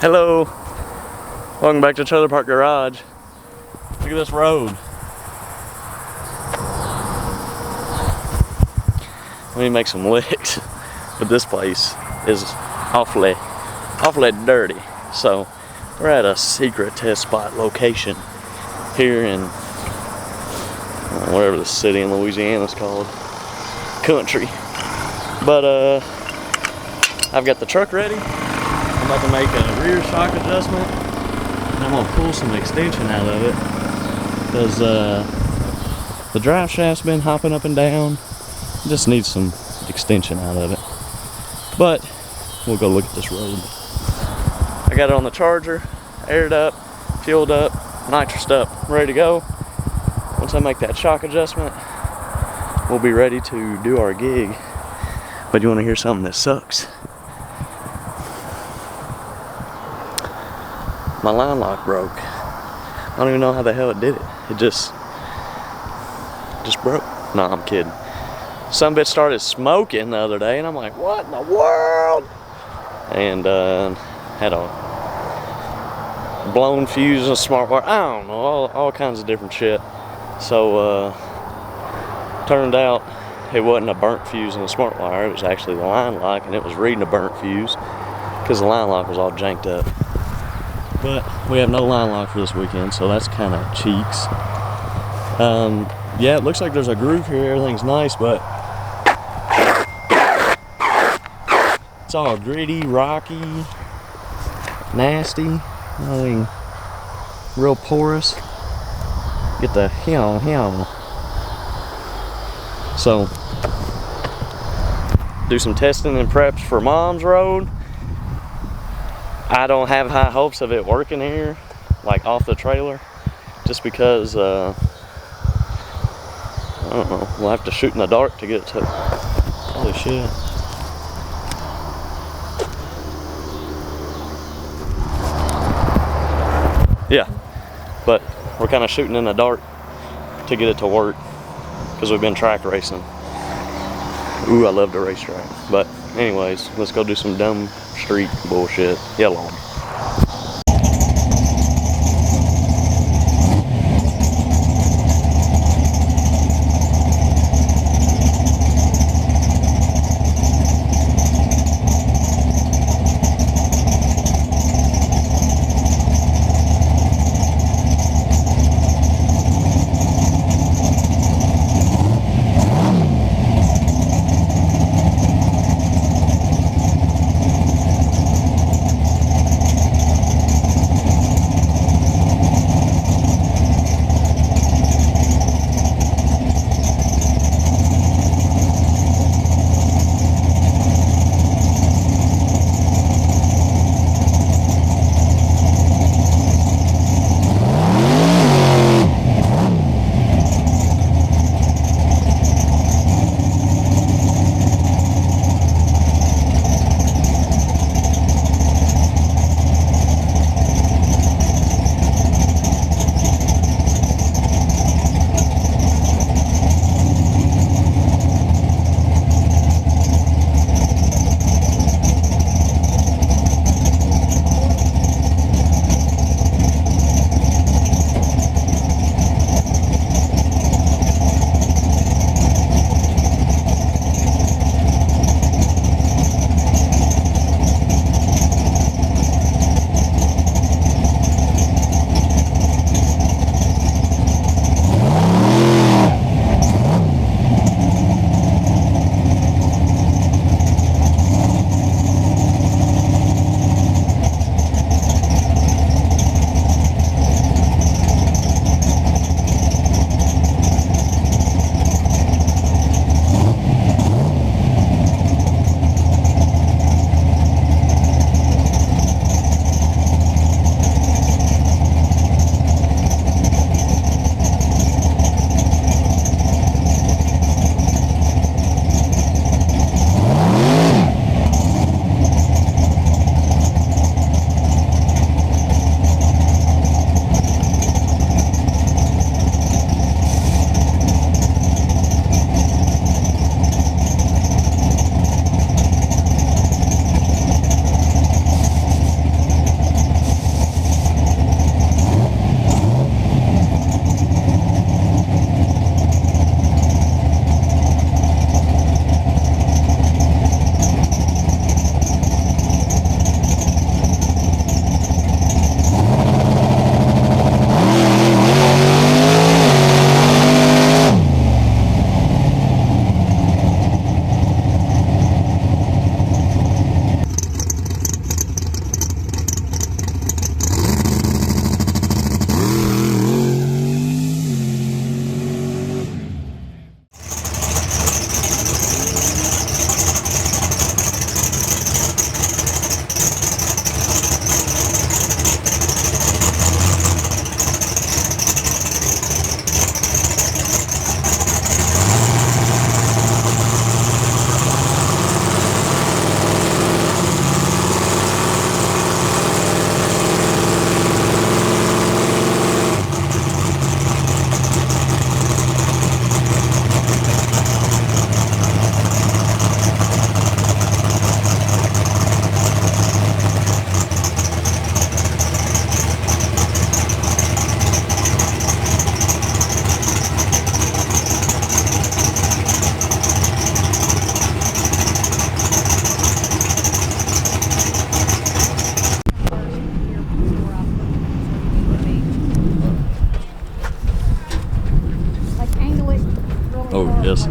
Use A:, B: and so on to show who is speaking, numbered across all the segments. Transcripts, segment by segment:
A: Hello, welcome back to Trailer Park Garage. Look at this road. Let me make some licks, but this place is awfully dirty. So we're at a secret test spot location here in whatever the city in Louisiana is called, country. But I've got the truck ready. I'm about to make a rear shock adjustment, and I'm gonna pull some extension out of it because the drive shaft's been hopping up and down. It just needs some extension out of it. But we'll go look at this road. I got it on the charger, aired up, fueled up, nitrous up, ready to go. Once I make that shock adjustment, we'll be ready to do our gig. But you want to hear something that sucks? My line lock broke. I don't even know how the hell it did it. It just broke. No, I'm kidding. Some bitch started smoking the other day, and I'm like, what in the world? And had a blown fuse and a smart wire. I don't know, all kinds of different shit. So turned out it wasn't a burnt fuse and a smart wire. It was actually the line lock, and it was reading a burnt fuse because the line lock was all janked up. But we have no line lock for this weekend, so that's kind of cheeks. Yeah, it looks like there's a groove here. Everything's nice, but it's all gritty, rocky, nasty. Nothing real porous. Get the hell. So, do some testing and preps for Mom's Road. I don't have high hopes of it working here, like off the trailer, just because, I don't know, we'll have to shoot in the dark to get it to, holy shit. Yeah, but we're kind of shooting in the dark to get it to work, because we've been track racing. Ooh, I love the racetrack. But anyways, let's go do some dumb street bullshit. Yellow.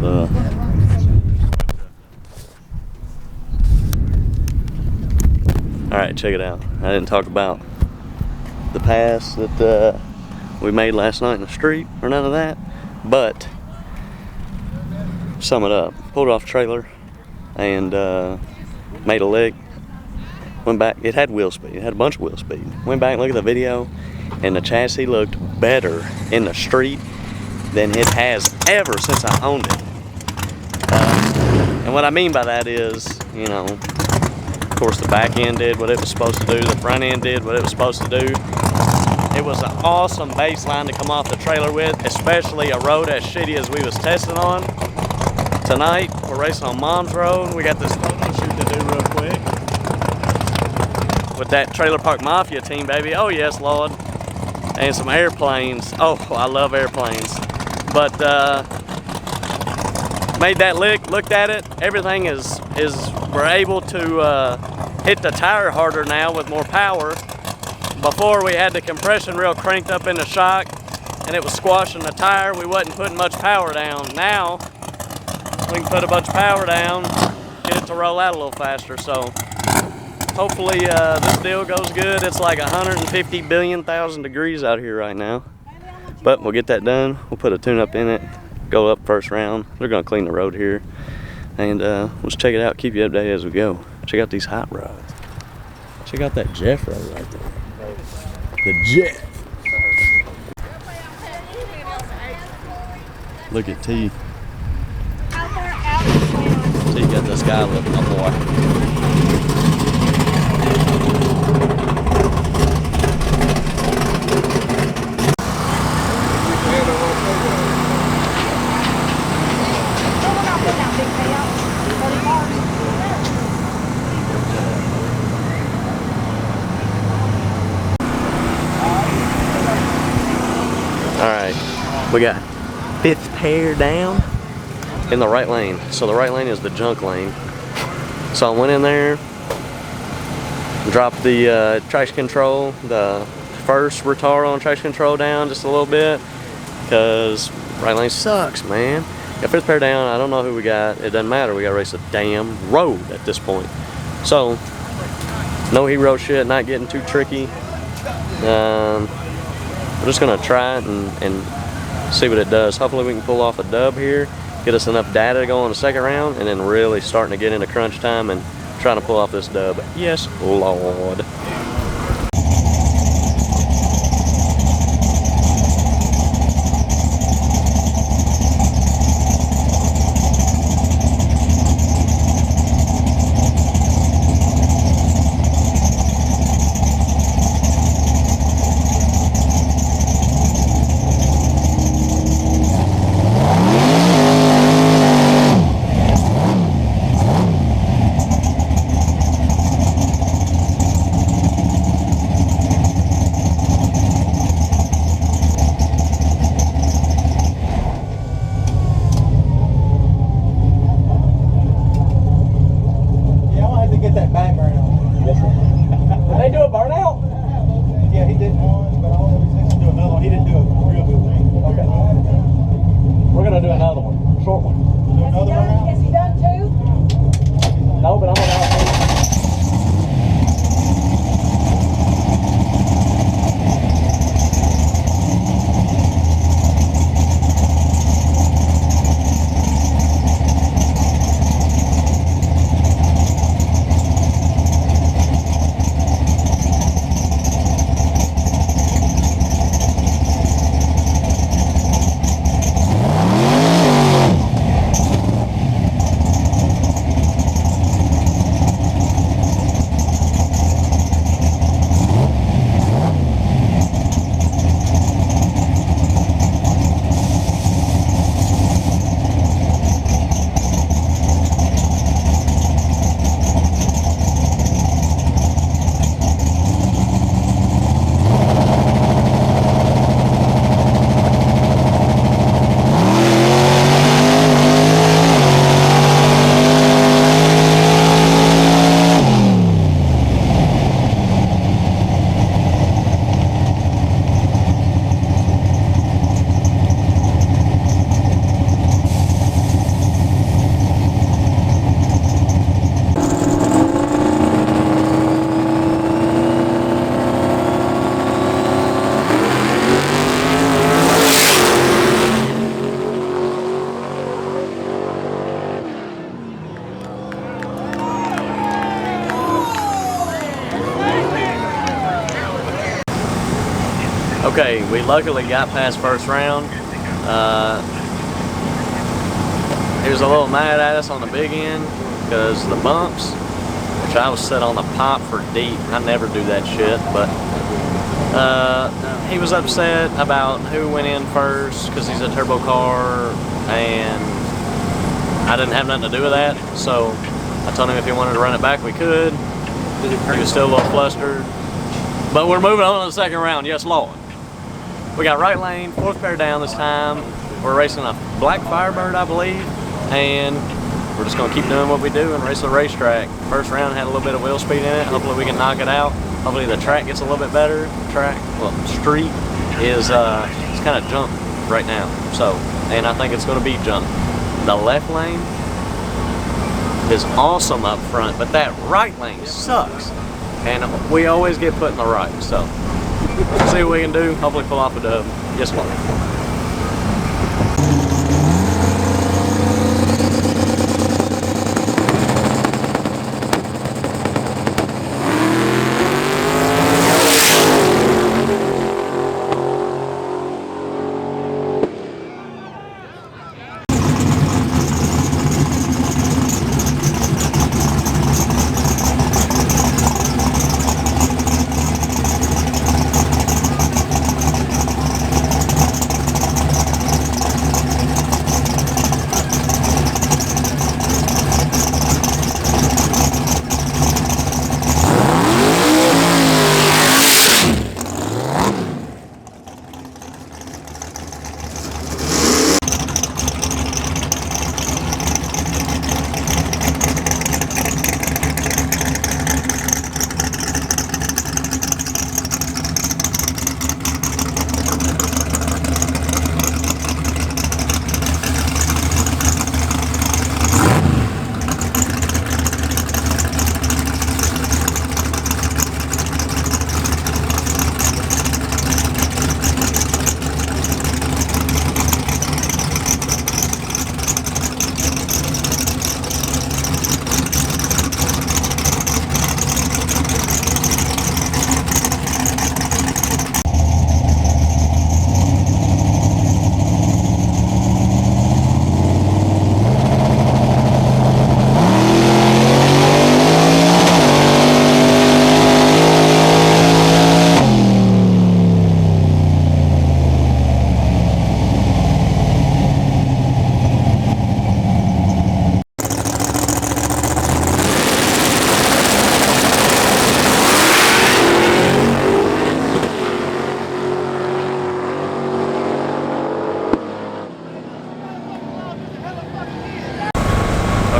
A: stuff. Alright, check it out. I didn't talk about the pass that we made last night in the street or none of that, but sum it up. Pulled off the trailer and made a lick. Went back, it had wheel speed, it had a bunch of wheel speed. Went back and looked at the video, and the chassis looked better in the street than it has ever since I owned it. And what I mean by that is, you know, of course the back end did what it was supposed to do, the front end did what it was supposed to do. It was an awesome baseline to come off the trailer with, especially a road as shitty as we was testing on. Tonight, we're racing on Mom's Road. We got this photo shoot to do real quick with that Trailer Park Mafia team, baby. Oh yes, Lord. And some airplanes. Oh, I love airplanes. But made that lick, looked at it. Everything is we're able to hit the tire harder now with more power. Before we had the compression real cranked up in the shock and it was squashing the tire. We wasn't putting much power down. Now we can put a bunch of power down, get it to roll out a little faster. So hopefully this deal goes good. It's like 150 billion thousand degrees out here right now. But we'll get that done. We'll put a tune-up in it, go up first round. They're gonna clean the road here. And let's check it out, keep you updated as we go. Check out these hot rods. Check out that Jeff road right there. The Jeff. Look at T. T got the sky lift, my boy. Alright, we got 5th pair down in the right lane. So the right lane is the junk lane. So I went in there, dropped the traction control, the first retard on traction control down just a little bit, because right lane sucks, man. Got 5th pair down, I don't know who we got. It doesn't matter, we gotta race the damn road at this point. So, no hero shit, not getting too tricky. We're just gonna try it and see what it does. Hopefully we can pull off a dub here, get us enough data to go on the second round, and then really starting to get into crunch time and trying to pull off this dub. Yes, Lord. Okay, we luckily got past first round. He was a little mad at us on the big end because the bumps, which I was set on the pop for deep. I never do that shit, but he was upset about who went in first because he's a turbo car, and I didn't have nothing to do with that. So I told him if he wanted to run it back, we could. He was still a little flustered. But we're moving on to the second round, yes Lord. We got right lane, fourth pair down this time. We're racing a black Firebird, I believe, and we're just gonna keep doing what we do and race the racetrack. First round had a little bit of wheel speed in it. Hopefully we can knock it out. Hopefully the track gets a little bit better. Street is it's kind of jump right now. So, and I think it's gonna be jump. The left lane is awesome up front, but that right lane sucks. And we always get put in the right, so see what we can do. Hopefully pull off a dub. Yes, Lord.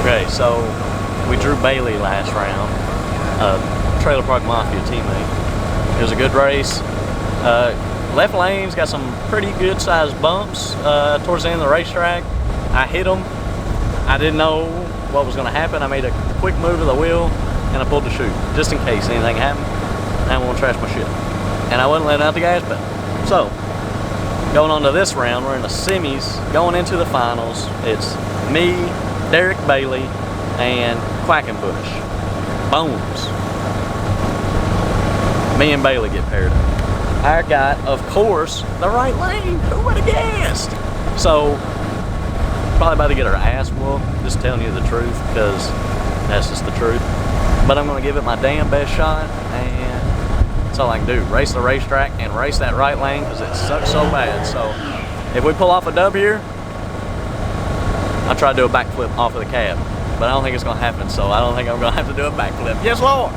A: Okay, so we drew Bailey last round, Trailer Park Mafia teammate. It was a good race. Left lane's got some pretty good sized bumps towards the end of the racetrack. I hit them. I didn't know what was going to happen. I made a quick move of the wheel and I pulled the chute just in case anything happened. I won't trash my shit. And I wasn't letting out the gas pedal. So, going on to this round, we're in the semis, going into the finals. It's me, Derek Bailey, and Quackenbush. Bones. Me and Bailey get paired up. I got, of course, the right lane. Who would have guessed? So, probably about to get our ass whooped, just telling you the truth, because that's just the truth. But I'm going to give it my damn best shot, and that's all I can do. Race the racetrack and race that right lane, because it sucks so bad. So, if we pull off a dub here, I'll try to do a backflip off of the cab. But I don't think it's going to happen, so I don't think I'm going to have to do a backflip. Yes, Lord!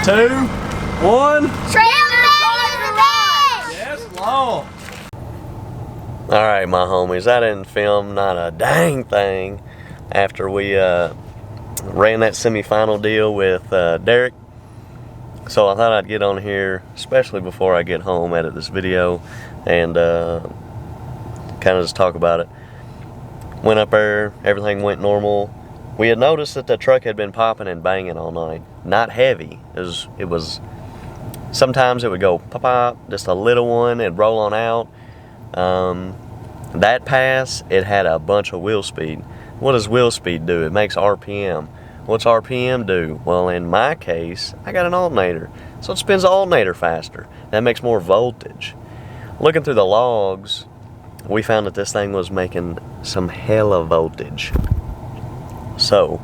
A: 2, 1. Yes, Lord. Alright, my homies, I didn't film not a dang thing after we ran that semifinal deal with Derek. So I thought I'd get on here, especially before I get home, edit this video, and kind of just talk about it. Went up there, everything went normal. We had noticed that the truck had been popping and banging all night. Not heavy. It was sometimes it would go pop pop, just a little one, it'd roll on out. That pass, it had a bunch of wheel speed. What does wheel speed do? It makes RPM. What's RPM do? Well, in my case, I got an alternator, so it spins the alternator faster. That makes more voltage. Looking through the logs, we found that this thing was making some hella voltage. So,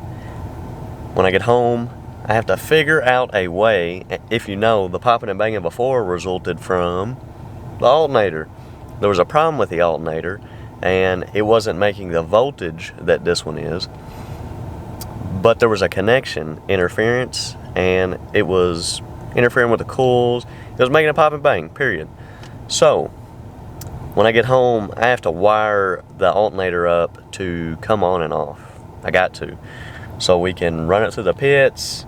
A: when I get home, I have to figure out a way. If you know, the popping and banging before resulted from the alternator. There was a problem with the alternator, and it wasn't making the voltage that this one is. But there was a connection, interference, and it was interfering with the coils. It was making a pop and bang, period. So, when I get home, I have to wire the alternator up to come on and off. I got to. So we can run it through the pits.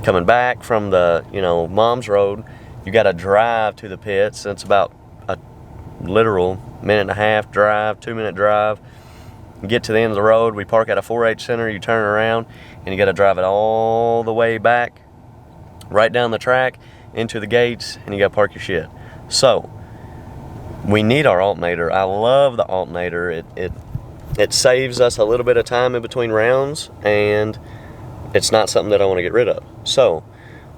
A: Coming back from the, Mom's Road, you got to drive to the pits. It's about a literal minute and a half drive, 2-minute drive. You get to the end of the road, we park at a 4-H center, you turn around, and you got to drive it all the way back, right down the track, into the gates, and you got to park your shit. So, we need our alternator. I love the alternator. It saves us a little bit of time in between rounds, and it's not something that I want to get rid of. So,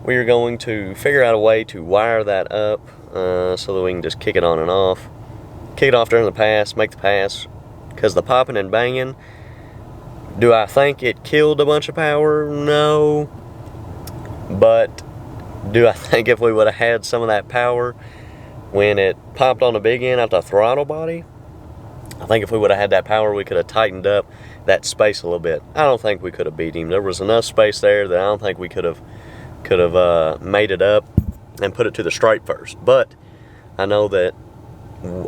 A: we are going to figure out a way to wire that up so that we can just kick it on and off. Kick it off during the pass, make the pass. Because the popping and banging, do I think it killed a bunch of power? No. But do I think if we would have had some of that power when it popped on the big end at the throttle body, I think if we would have had that power, we could have tightened up that space a little bit. I don't think we could have beat him. There was enough space there that I don't think we could have made it up and put it to the stripe first. But I know that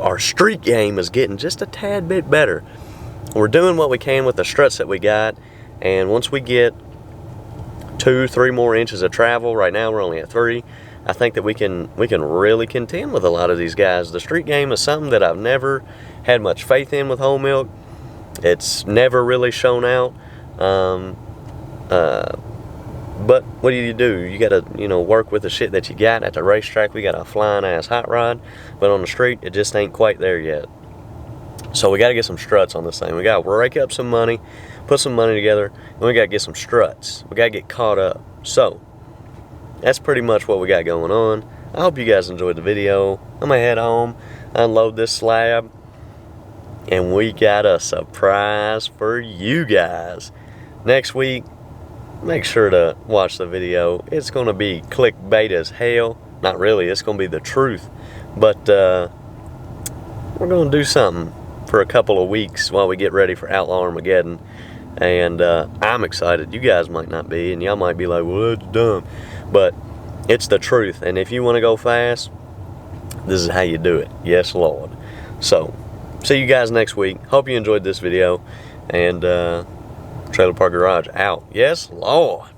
A: our street game is getting just a tad bit better. We're doing what we can with the struts that we got, and once we get 2-3 more inches of travel, right now we're only at 3, I think that we can really contend with a lot of these guys. The street game is something that I've never had much faith in with whole milk. It's never really shown out. But what do? You gotta, work with the shit that you got. At the racetrack, we got a flying ass hot rod, but on the street, it just ain't quite there yet. So we gotta get some struts on this thing. We gotta rake up some money, put some money together, and we gotta get some struts. We gotta get caught up. So, that's pretty much what we got going on. I hope you guys enjoyed the video. I'm gonna head home, unload this slab, and we got a surprise for you guys. Next week, make sure to watch the video. It's going to be clickbait as hell. Not really, it's going to be the truth. But we're going to do something for a couple of weeks while we get ready for Outlaw Armageddon. And I'm excited. You guys might not be, and y'all might be like, well, that's dumb. But it's the truth. And if you want to go fast, this is how you do it. Yes, Lord. So, see you guys next week. Hope you enjoyed this video. And Trailer Park Garage out. Yes, Lord.